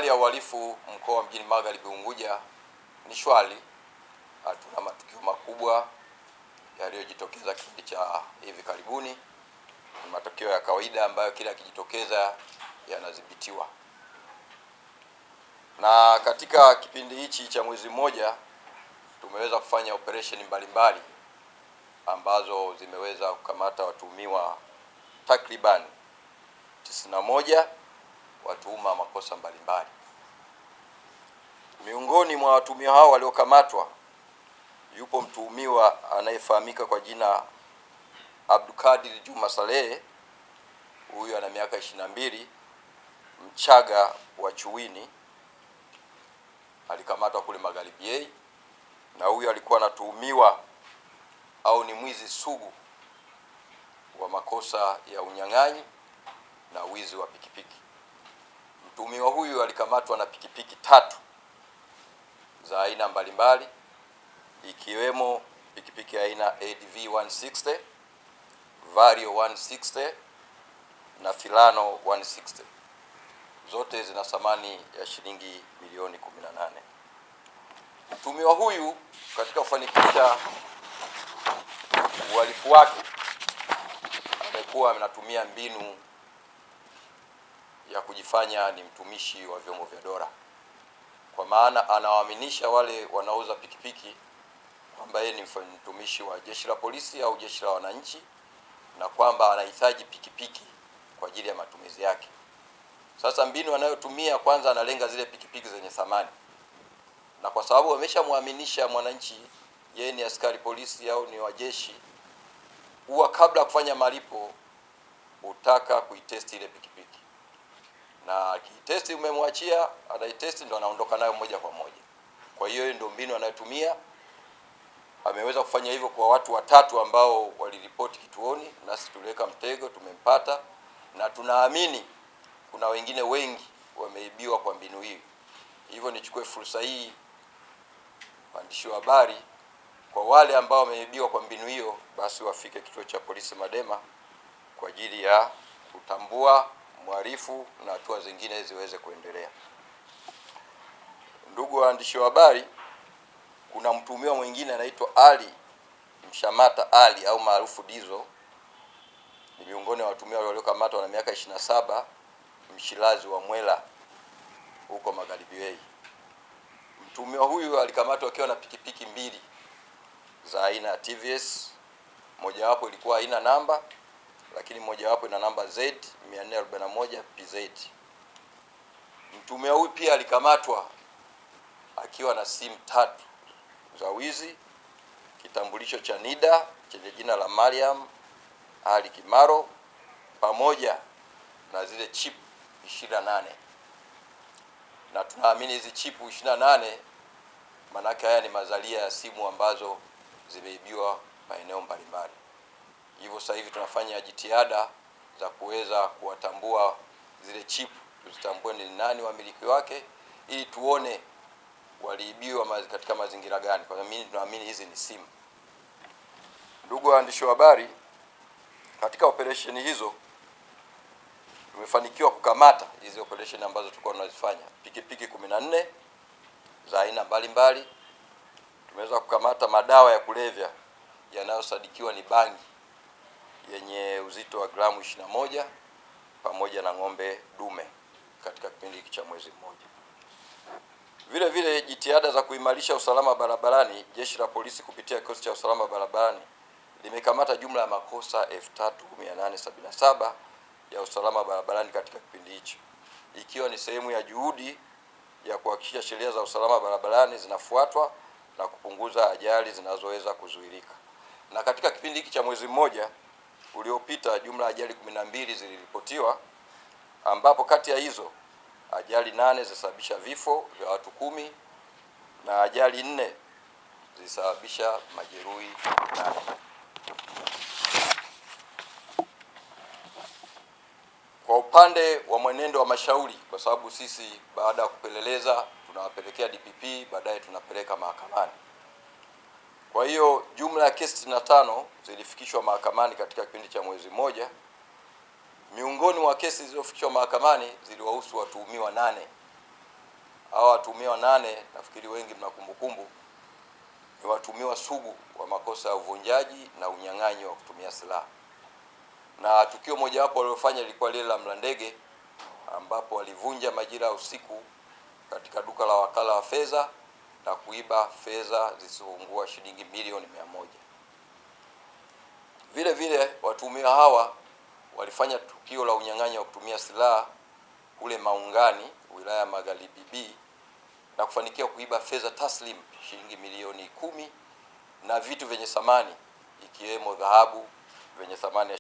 Hali ya uhalifu mkoa wa Mjini Magharibi Unguja ni shwari. Hatuna matukio makubwa yaliyojitokeza kipindi cha hivi karibuni. Ni matokeo ya kawaida ambayo kila kijitokeza yanadhibitiwa. Na katika kipindi hichi cha mwezi mmoja tumeweza kufanya operation mbalimbali ambazo zimeweza kukamata watuhumiwa takriban 91 watuhuma makosa mbalimbali. Miongoni mwa watuhumiwa hao waliokamatwa yupo mtuhumiwa anayefahamika kwa jina Abdulkadir Juma Saleh. Huyu ana miaka 22, Mchaga wa Chuini, alikamatwa kule Magharibi A, na huyu alikuwa anatuhumiwa au ni mwizi sugu wa makosa ya unyang'anyi na wizi wa pikipiki. Mtuhumiwa huyu alikamatwa na pikipiki 3 za aina mbalimbali, ikiwemo pikipiki aina ADV 160, Vario 160 na Filano 160. Zote zina thamani ya shilingi milioni 18. Mtuhumiwa huyu katika kufanikisha uhalifu wake amekuwa anatumia mbinu ya kujifanya ni mtumishi wa vyombo vya dola, kwa maana anawaaminisha wale wanaouza pikipiki kwamba yeye ni mtumishi wa jeshi la polisi au jeshi la wananchi, na kwamba anahitaji pikipiki kwa ajili ya matumizi yake. Sasa mbinu anayotumia, kwanza analenga zile pikipiki zenye thamani, na kwa sababu ameshamwaminisha mwananchi yeye ni askari polisi au ni wa jeshi, huwa kabla kufanya malipo utaka kuitesti ile pikipiki, na akitesti umemwachia, anaitesti ndo anaondoka nayo moja kwa moja. Kwa hiyo ndio mbinu anayotumia. Ameweza kufanya hivyo kwa watu 3 ambao waliripoti kituoni, nasi tuliweka mtego, tumempata, na tunaamini kuna wengine wengi wameibiwa kwa mbinu hii. Hivyo nichukue fursa hii, waandishi wa habari, kwa wale ambao wameibiwa kwa mbinu hiyo, basi wafike kituo cha polisi Madema kwa ajili ya kutambua mhalifu na hatua zingine ziweze kuendelea. Ndugu waandishi wa habari, kuna mtuhumiwa mwingine anaitwa Ali Mshamata Ali au maarufu Dizo. Ni miongoni wa watuhumiwa waliokamatwa na miaka 27, mshilazi wa Mwela huko Magharibi A. Mtuhumiwa huyu alikamatwa akiwa na pikipiki 2 za aina ya TVS. Mojawapo ilikuwa haina namba, lakini mojawapo ina namba Z441 PZ. Mtuhumiwa huyu pia alikamatwa akiwa na simu 3 za wizi, kitambulisho cha NIDA chenye jina la Mariam Ali Kimaro, pamoja na zile chip 28. Na tunaamini hizi chip 28 manake haya ni mazalia ya simu ambazo zimeibiwa maeneo mbalimbali. Hivyo sasa hivi tunafanya jitihada za kuweza kuwatambua zile chip, tuzitambue ni nani wamiliki wake, ili tuone waliibiwa katika mazingira gani, kwa sababu tunaamini hizi ni simu. Ndugu waandishi wa habari, katika operation hizo tumefanikiwa kukamata hizi operation ambazo tulikuwa tunazifanya, pikipiki 14 za aina mbalimbali. Tumeweza kukamata madawa ya kulevya yanayosadikiwa ni bangi yenye uzito wa gramu 21 pamoja na ng'ombe dume katika kipindi hiki cha mwezi mmoja. Vile vile jitihada za kuimarisha usalama barabarani, jeshi la polisi kupitia kikosi cha usalama barabarani limekamata jumla ya makosa 3877 ya usalama barabarani katika kipindi hicho, ikiwa ni sehemu ya juhudi ya kuhakikisha sheria za usalama barabarani zinafuatwa na kupunguza ajali zinazoweza kuzuilika. Na katika kipindi hiki cha mwezi mmoja uliopita, jumla ya ajali 12 ziliripotiwa, ambapo kati ya hizo ajali 8 zilisababisha vifo vya watu 10 na ajali 4 zilisababisha majeruhi 8. Kwa upande wa mwenendo wa mashauri, kwa sababu sisi baada ya kupeleleza tunawapelekea DPP, baadaye tunapeleka mahakamani. Kwa hiyo jumla ya kesi 65 zilifikishwa mahakamani katika kipindi cha mwezi mmoja. Miongoni mwa kesi zilizofikishwa mahakamani ziliwahusu watuhumiwa 8 Hawa watuhumiwa 8 nafikiri wengi mna kumbukumbu, ni watuhumiwa sugu wa makosa ya uvunjaji na unyang'anyi wa kutumia silaha. Na tukio mojawapo walilofanya lilikuwa lile la Mlandege, ambapo walivunja majira ya usiku katika duka la wakala wa fedha na kuiba fedha zisizopungua shilingi milioni 100. Vile vile watuhumiwa hawa walifanya tukio la unyang'anyi wa kutumia silaha kule Maungani, wilaya ya Magharibi B, na kufanikiwa kuiba fedha taslim shilingi milioni 10 na vitu vyenye thamani ikiwemo dhahabu vyenye thamani